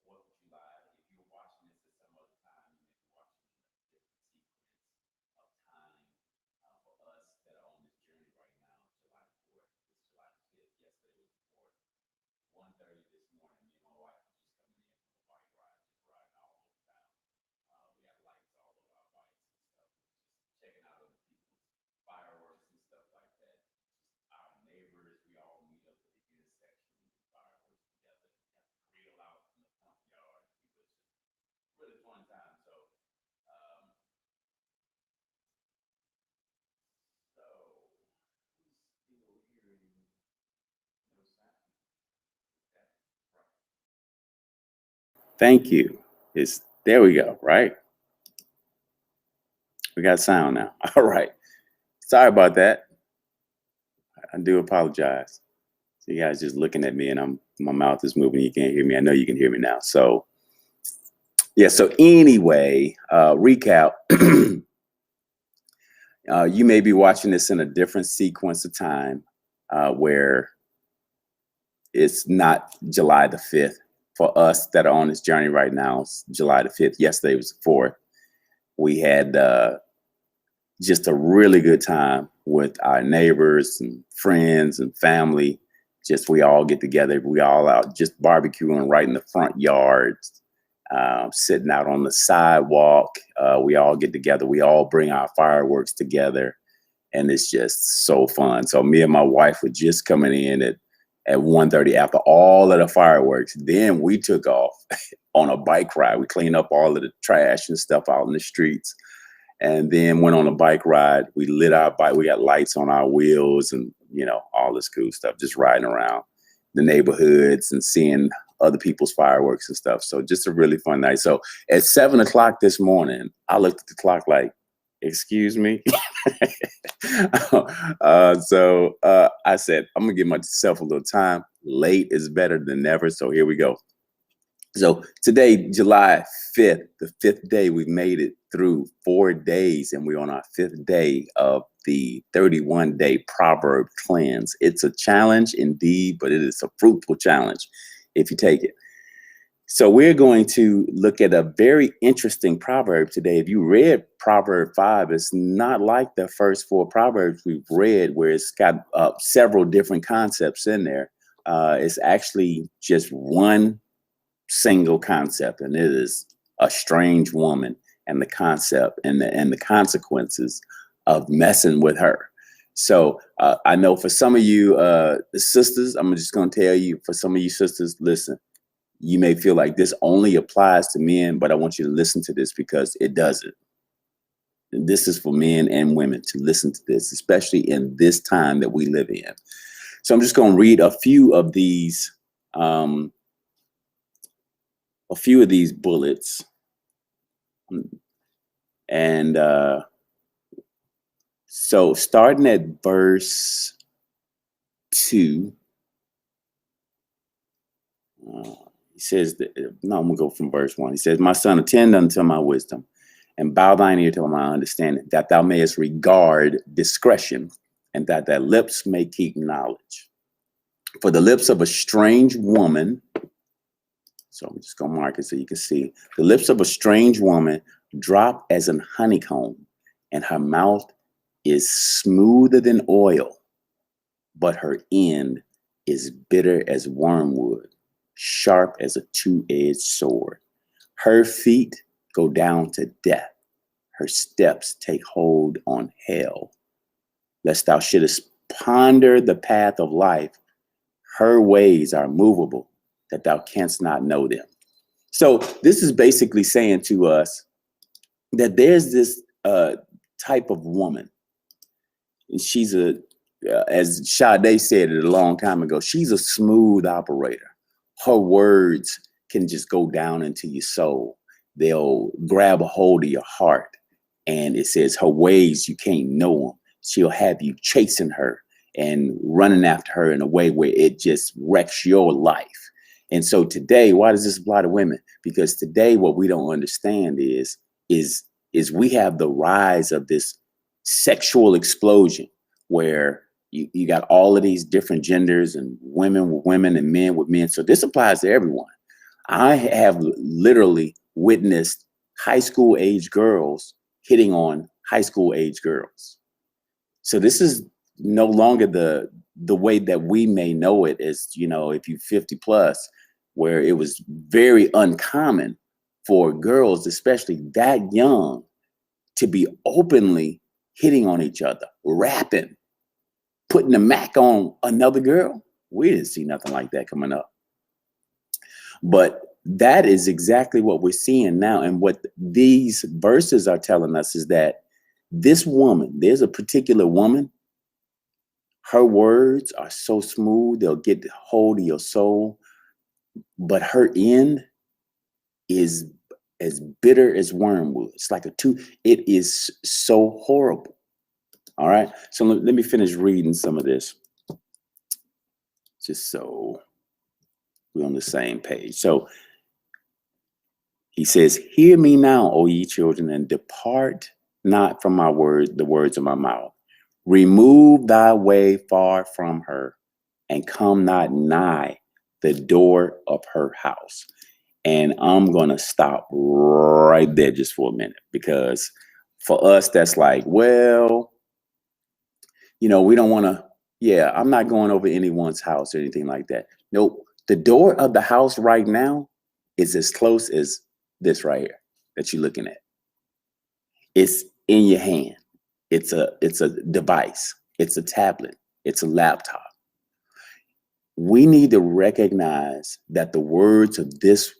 4th of July. If you're watching this at some other time, you may be watching a different sequence of time. For us that are on this journey right now, July 4th, it's July 5th. Yesterday was the 4th. 1:30 this morning, me and my wife was just coming in from a bike ride, just riding all over town. We got lights all over our bikes and stuff. Just checking out other people's fireworks and stuff like that. Just our neighbors, we all meet up at the intersection and do fireworks together. Got the grill out in the front yard. People, it's just really fun time. Um, so who's still hearing no sound? That right. Thank you. It's there we go, right? We got sound now. All right. Sorry about that. I do apologize. So you guys just looking at me and my mouth is moving. You can't hear me. I know you can hear me now. So yeah. So anyway, recap. You may be watching this in a different sequence of time where it's not July the 5th. For us that are on this journey right now, it's July the 5th. Yesterday was the 4th. We had just a really good time with our neighbors and friends and family. Just we all get together. We all out just barbecuing right in the front yards, sitting out on the sidewalk. We all get together. We all bring our fireworks together. And it's just so fun. So me and my wife were just coming in at 1:30 after all of the fireworks. Then we took off on a bike ride. We cleaned up all of the trash and stuff out in the streets. And then went on a bike ride. We lit our bike. We got lights on our wheels and, all this cool stuff, just riding around the neighborhoods and seeing other people's fireworks and stuff. So just a really fun night. So at 7:00 this morning, I looked at the clock like, excuse me. So I said, I'm going to give myself a little time. Late is better than never. So here we go. So today, July 5th, the 5th day, we've made it through 4 days, and we're on our 5th day of the 31-day Proverb Cleanse. It's a challenge indeed, but it is a fruitful challenge if you take it. So we're going to look at a very interesting proverb today. If you read Proverb 5, it's not like the first 4 Proverbs we've read, where it's got several different concepts in there. It's actually just one single concept, and it is a strange woman and the concept and the consequences of messing with her. So I know for some of you sisters, I'm just going to tell you, for some of you sisters, listen, you may feel like this only applies to men, but I want you to listen to this because it doesn't. This is for men and women to listen to this, especially in this time that we live in. So I'm just going to read a few of these bullets. And so starting at verse 2, he says, no, I'm going to go from verse 1. He says, my son, attend unto my wisdom and bow thine ear to my understanding, that thou mayest regard discretion and that thy lips may keep knowledge. For the lips of a strange woman, so I'm just going to mark it so you can see, the lips of a strange woman drop as an honeycomb, and her mouth is smoother than oil, but her end is bitter as wormwood, sharp as a two-edged sword. Her feet go down to death. Her steps take hold on hell. Lest thou shouldest ponder the path of life, her ways are movable, that thou canst not know them. So this is basically saying to us that there's this type of woman. And she's as Sade said it a long time ago, she's a smooth operator. Her words can just go down into your soul. They'll grab a hold of your heart. And it says her ways, you can't know them. She'll have you chasing her and running after her in a way where it just wrecks your life. And so today, why does this apply to women? Because today what we don't understand is we have the rise of this sexual explosion where you got all of these different genders and women with women and men with men. So this applies to everyone. I have literally witnessed high school age girls hitting on high school age girls. So this is no longer the way that we may know it as, if you 50 plus, where it was very uncommon for girls, especially that young, to be openly hitting on each other, rapping, putting the Mac on another girl. We didn't see nothing like that coming up. But that is exactly what we're seeing now. And what these verses are telling us is that this woman, there's a particular woman, her words are so smooth, they'll get hold of your soul. But her end is as bitter as wormwood. It's like it is so horrible. All right. So let me finish reading some of this, just so we're on the same page. So he says, "Hear me now, O ye children, and depart not from my word, the words of my mouth. Remove thy way far from her, and come not nigh the door of her house." And I'm going to stop right there just for a minute, because for us, that's like, well, we don't want to, I'm not going over anyone's house or anything like that. Nope. The door of the house right now is as close as this right here that you're looking at. It's in your hand. It's a device. It's a tablet. It's a laptop. We need to recognize that the words of this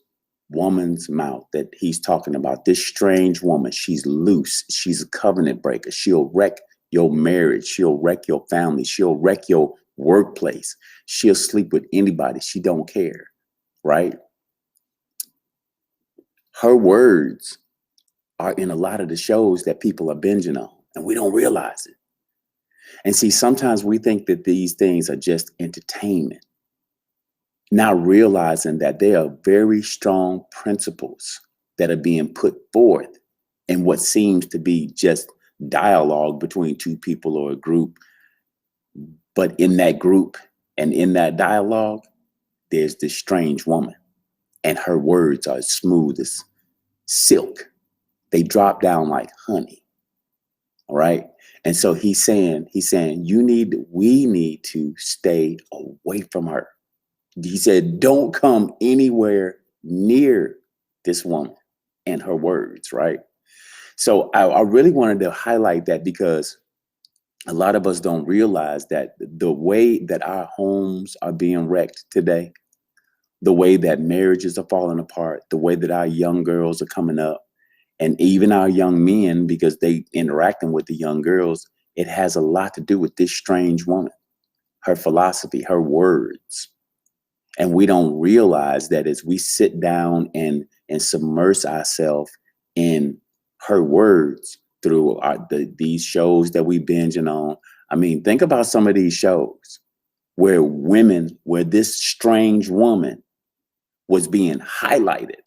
woman's mouth that he's talking about, this strange woman, she's loose. She's a covenant breaker. She'll wreck your marriage. She'll wreck your family. She'll wreck your workplace. She'll sleep with anybody. She don't care, right? Her words are in a lot of the shows that people are binging on, and we don't realize it. And see, sometimes we think that these things are just entertainment, not realizing that there are very strong principles that are being put forth in what seems to be just dialogue between two people or a group. But in that group and in that dialogue, there's this strange woman, and her words are as smooth as silk. They drop down like honey. All right. And so he's saying, we need to stay away from her. He said, don't come anywhere near this woman and her words, right? So I really wanted to highlight that, because a lot of us don't realize that the way that our homes are being wrecked today, the way that marriages are falling apart, the way that our young girls are coming up, and even our young men, because they interacting with the young girls, it has a lot to do with this strange woman, her philosophy, her words. And we don't realize that as we sit down and submerge ourselves in her words through these shows that we binging on. I mean, think about some of these shows where this strange woman was being highlighted,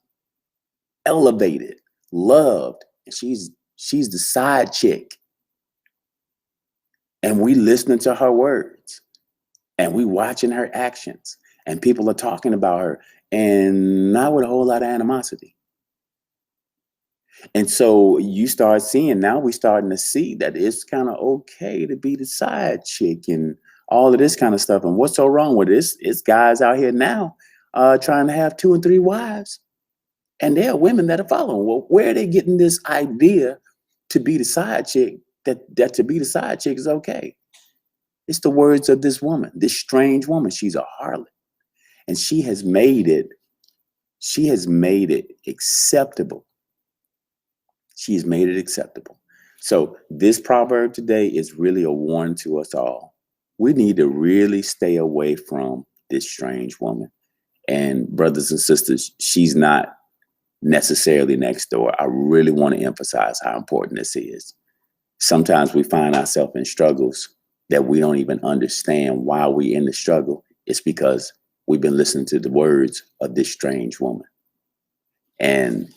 elevated, loved, and she's the side chick. And we listening to her words, and we watching her actions, and people are talking about her, and not with a whole lot of animosity. And so you start seeing, now we starting to see that it's kind of okay to be the side chick and all of this kind of stuff. And what's so wrong with this? It's guys out here now trying to have 2 and 3 wives. And there are women that are following. Well, where are they getting this idea to be the side chick, that to be the side chick is okay? It's the words of this woman, this strange woman. She's a harlot. And she has made it acceptable. She has made it acceptable. So this proverb today is really a warning to us all. We need to really stay away from this strange woman. And brothers and sisters, she's not necessarily next door. I really want to emphasize how important this is. Sometimes we find ourselves in struggles that we don't even understand why we're in the struggle. It's because we've been listening to the words of this strange woman. And,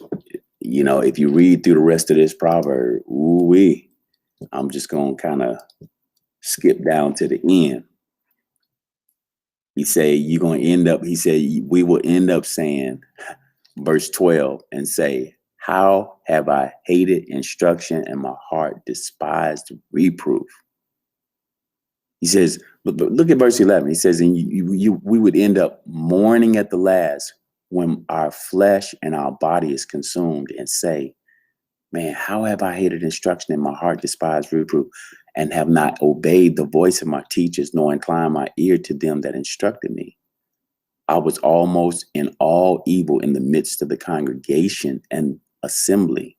if you read through the rest of this proverb, I'm just going to kind of skip down to the end. He said, you're going to end up, he said, we will end up saying, verse 12, and say, how have I hated instruction and my heart despised reproof? He says, look at verse 11. He says, and we would end up mourning at the last when our flesh and our body is consumed and say, man, how have I hated instruction and my heart despised reproof, and have not obeyed the voice of my teachers, nor inclined my ear to them that instructed me. I was almost in all evil in the midst of the congregation and assembly.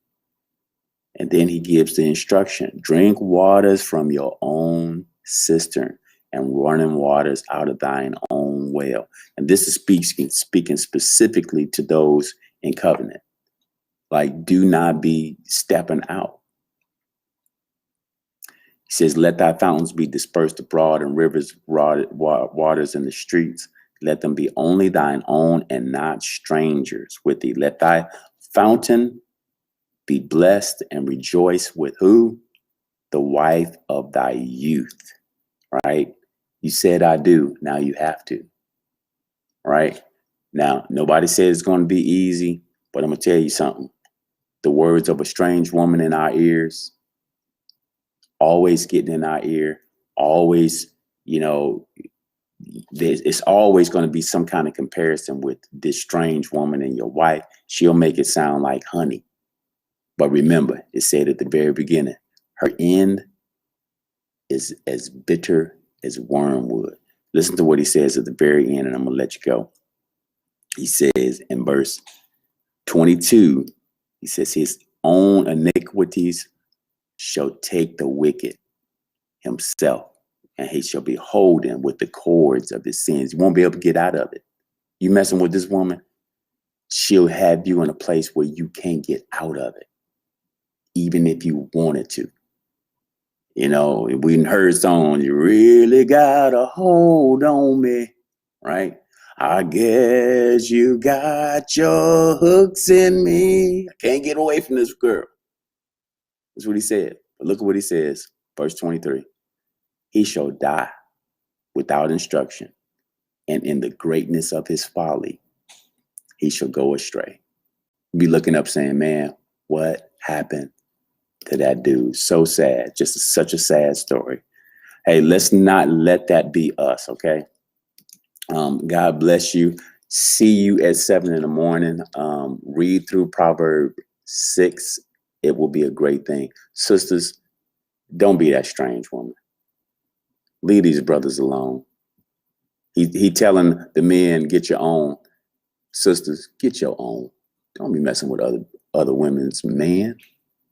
And then he gives the instruction, drink waters from your own cistern and running waters out of thine own well. And this is speaking specifically to those in covenant. Like, do not be stepping out. He says, let thy fountains be dispersed abroad and rivers, waters in the streets. Let them be only thine own and not strangers with thee. Let thy fountain be blessed and rejoice with who? The wife of thy youth, right? You said, I do. Now you have to, right? Now, nobody said it's going to be easy, but I'm going to tell you something. The words of a strange woman in our ears, always getting in our ear, always, it's always going to be some kind of comparison with this strange woman and your wife. She'll make it sound like honey. But remember, it said at the very beginning, her end is as bitter as wormwood. Listen to what he says at the very end, and I'm going to let you go. He says in verse 22, he says, his own iniquities shall take the wicked himself, and he shall be holden with the cords of his sins. You won't be able to get out of it. You messing with this woman, she'll have you in a place where you can't get out of it, even if you wanted to. We heard songs, you really got a hold on me, right? I guess you got your hooks in me. I can't get away from this girl. That's what he said. But look at what he says, verse 23. He shall die without instruction, and in the greatness of his folly, he shall go astray. Be looking up saying, man, what happened to that dude? So sad. Just such a sad story. Hey, let's not let that be us, okay? God bless you. See you at 7 in the morning. Read through Proverb 6. It will be a great thing. Sisters, don't be that strange woman. Leave these brothers alone. He telling the men, get your own. Sisters, get your own. Don't be messing with other women's men.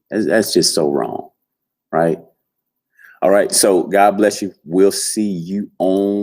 That's just so wrong, right? All right, so God bless you. We'll see you on